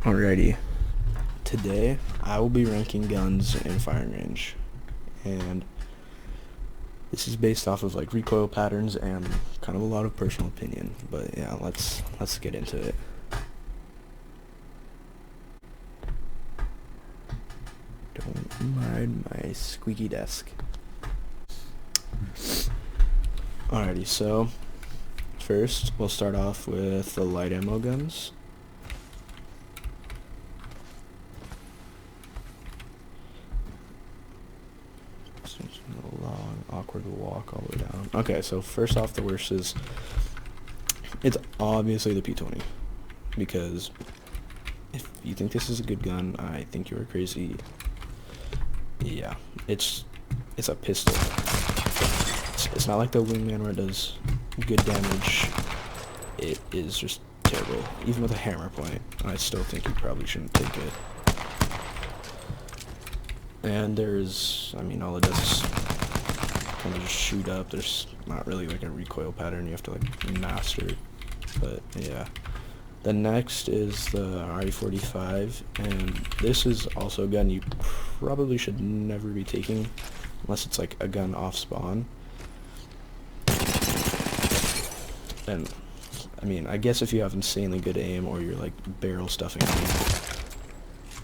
Alrighty, today I will be ranking guns in firing range, and this is based off of like recoil patterns and kind of a lot of personal opinion. But yeah, let's get into it. Don't mind my squeaky desk. Alrighty, so first we'll start off with the light ammo guns. A long, awkward walk all the way down. Okay, so first off, the worst is, it's obviously the P20, because if you think this is a good gun, I think you are crazy. Yeah, it's a pistol. It's not like the Wingman where it does good damage. It is just terrible. Even with a hammer point, I still think you probably shouldn't take it. And there's, I mean, all it does is kind of just shoot up. There's not really like a recoil pattern you have to like master. But yeah. The next is the RE45, and this is also a gun you probably should never be taking unless it's like a gun off spawn. And I mean, I guess if you have insanely good aim or you're like barrel stuffing,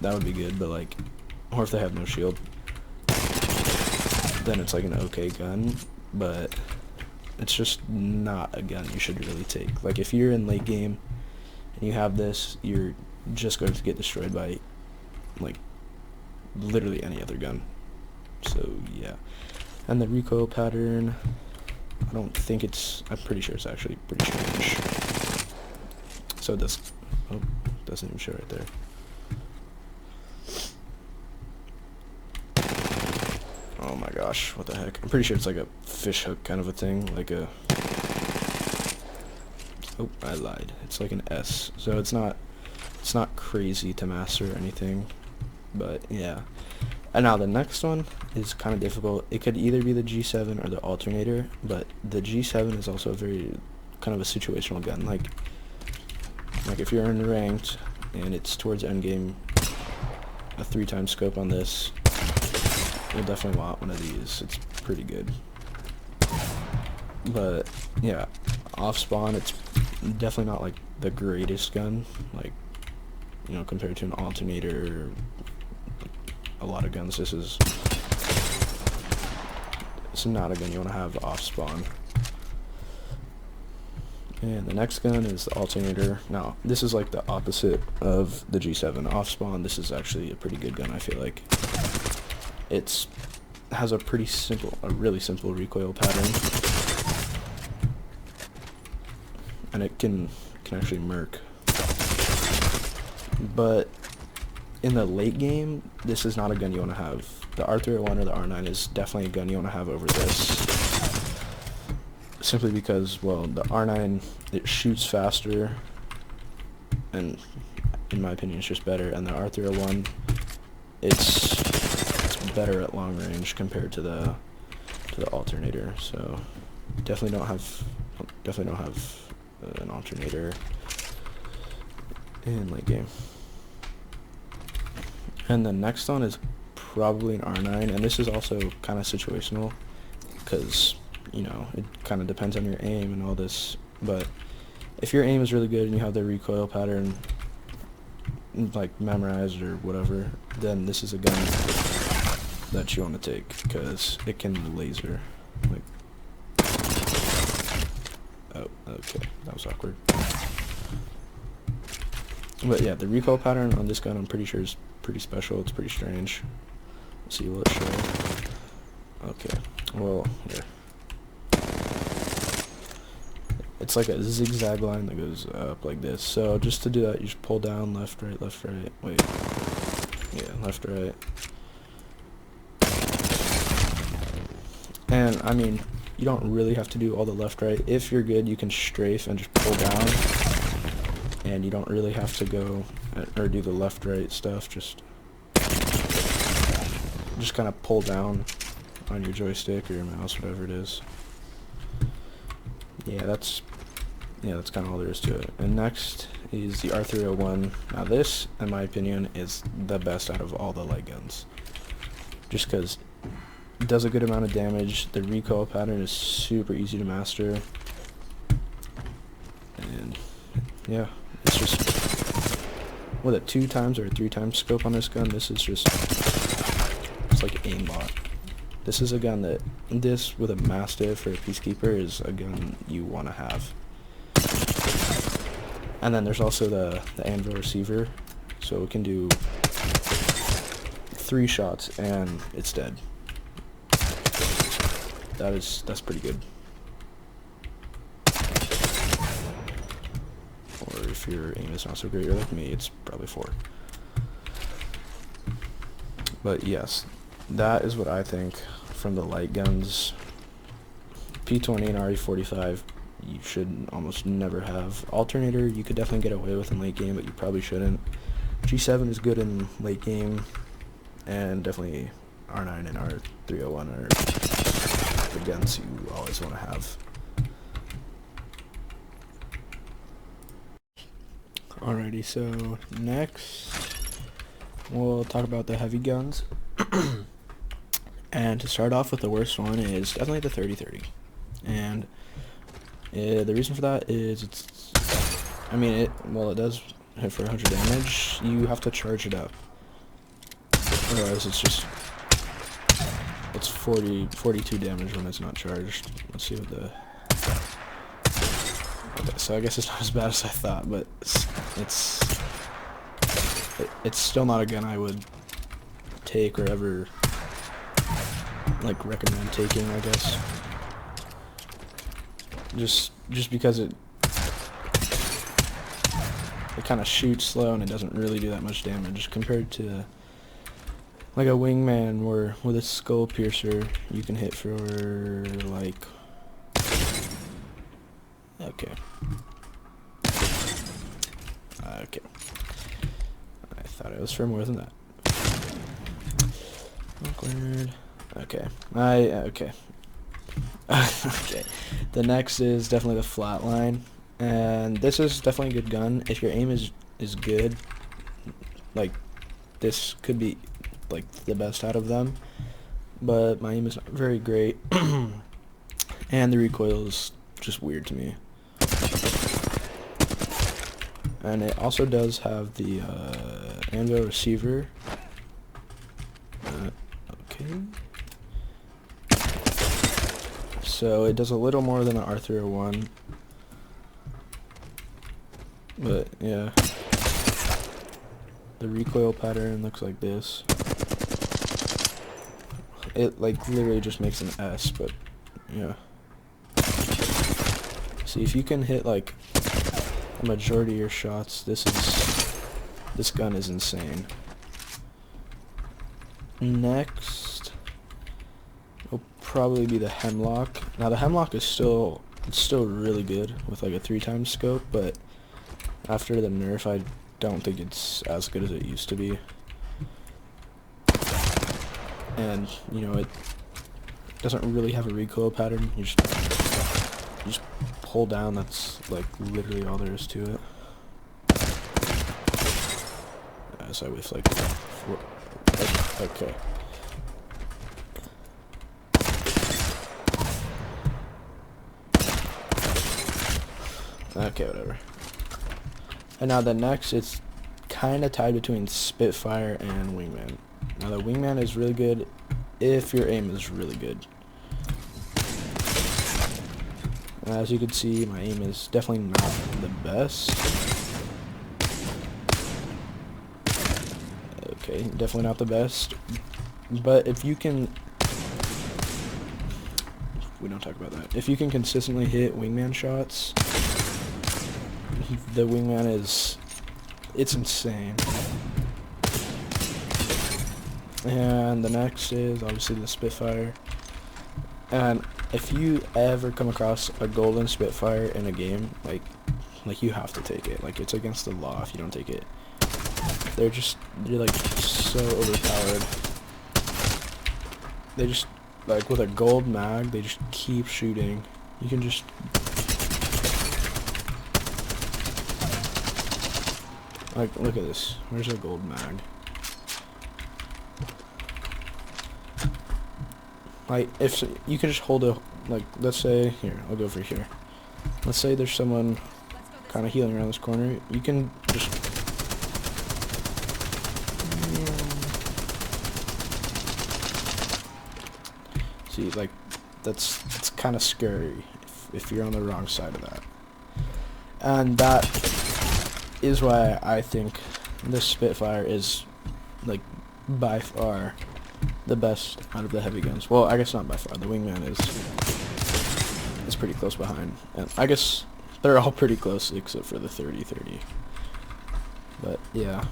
that would be good, but like, or if they have no shield, then it's like an okay gun, but it's just not a gun you should really take. Like, if you're in late game and you have this, you're just going to get destroyed by like literally any other gun. So yeah. And the recoil pattern, I don't think it's, I'm pretty sure it's actually pretty strange. So it does, oh, doesn't even show right there. Oh my gosh, what the heck? I'm pretty sure it's like a fish hook kind of a thing, like a, oh, I lied. It's like an S. So it's not crazy to master or anything, but yeah. And now the next one is kind of difficult. It could either be the G7 or the alternator, but the G7 is also a very kind of a situational gun. Like if you're in ranked and it's towards endgame, a 3-time scope on this, you'll definitely want one of these. It's pretty good. But yeah, off spawn, it's definitely not like the greatest gun, like, you know, compared to an alternator or a lot of guns. It's not a gun you want to have off spawn. And the next gun is the alternator. Now, this is like the opposite of the G7. Off spawn, this is actually a pretty good gun, I feel like. It has a really simple recoil pattern, and it can actually murk. But in the late game, this is not a gun you want to have. The R301 or the R9 is definitely a gun you want to have over this, simply because, well, the R9, it shoots faster, and in my opinion, it's just better. And the R301, it's better at long range compared to the alternator. So definitely don't have an alternator in late game. And the next one is probably an R9, and this is also kind of situational because, you know, it kind of depends on your aim and all this. But if your aim is really good and you have the recoil pattern like memorized or whatever, then this is a gun that you want to take because it can laser. Like, oh, okay, that was awkward. But yeah, the recoil pattern on this gun, I'm pretty sure, is pretty special. It's pretty strange. Let's see, will it show? Okay, well, here. It's like a zigzag line that goes up like this. So just to do that, you just pull down, left, right, wait. Yeah, left, right. And I mean, you don't really have to do all the left, right. If you're good, you can strafe and just pull down. And you don't really have to go or do the left, right stuff. Just kind of pull down on your joystick or your mouse, whatever it is. Yeah, that's yeah, that's kind of all there is to it. And next is the R301. Now this, in my opinion, is the best out of all the light guns. Just because it does a good amount of damage, the recoil pattern is super easy to master, and yeah, it's just, with a 2 times or 3 times scope on this gun, this is just, it's like aimbot. This is a gun that, this with a Mastiff or a Peacekeeper is a gun you want to have. And then there's also the anvil receiver, so it can do 3 shots and it's dead. That's pretty good. Or if your aim is not so great, you're like me, it's probably 4. But yes, that is what I think from the light guns. P20 and RE45 you should almost never have. Alternator you could definitely get away with in late game, but you probably shouldn't. G7 is good in late game, and definitely R9 and R301 are the guns you always want to have. Alrighty, so next we'll talk about the heavy guns. And to start off with, the worst one is definitely the 30-30. And the reason for that is it does hit for 100 damage. You have to charge it up. Otherwise it's 42 damage when it's not charged. Let's see what the... Okay, so I guess it's not as bad as I thought, but it's still not a gun I would take or ever like recommend taking, I guess. Just because it kind of shoots slow and it doesn't really do that much damage compared to like a wingman, where with a skull piercer you can hit for like, okay, I thought it was for more than that. Awkward. Okay, okay. Okay, the next is definitely the flatline, and this is definitely a good gun if your aim is good. Like, this could be like the best out of them, but my aim is not very great, and the recoil is just weird to me. And it also does have the anvil receiver. Okay. So it does a little more than an R301, but yeah, the recoil pattern looks like this. It like literally just makes an S, but yeah. See, if you can hit like a majority of your shots, this gun is insane. Next will probably be the Hemlock. Now the Hemlock is still really good with like a 3 times scope, but after the nerf I don't think it's as good as it used to be. And you know, it doesn't really have a recoil pattern. You just pull down. That's like literally all there is to it. So I whiffed like 4. Okay. Okay, whatever. And now the next, it's kind of tied between Spitfire and Wingman. Now the Wingman is really good if your aim is really good. As you can see, my aim is definitely not the best. Okay, definitely not the best. But if you can... We don't talk about that. If you can consistently hit Wingman shots, the Wingman it's insane. And the next is obviously the Spitfire. And if you ever come across a golden Spitfire in a game, like you have to take it. Like, it's against the law if you don't take it. They're like so overpowered. They just, like, with a gold mag, they just keep shooting. You can just Like, look at this. Where's a gold mag? Like, if you could just hold a, like, let's say, here, I'll go over here. Let's say there's someone kind of healing around this corner. You can just... See, like, that's kind of scary if you're on the wrong side of that. And that is why I think this Spitfire is, like, by far the best out of the heavy guns. Well, I guess not by far. The Wingman is pretty close behind. And I guess they're all pretty close except for the 30-30. But, yeah.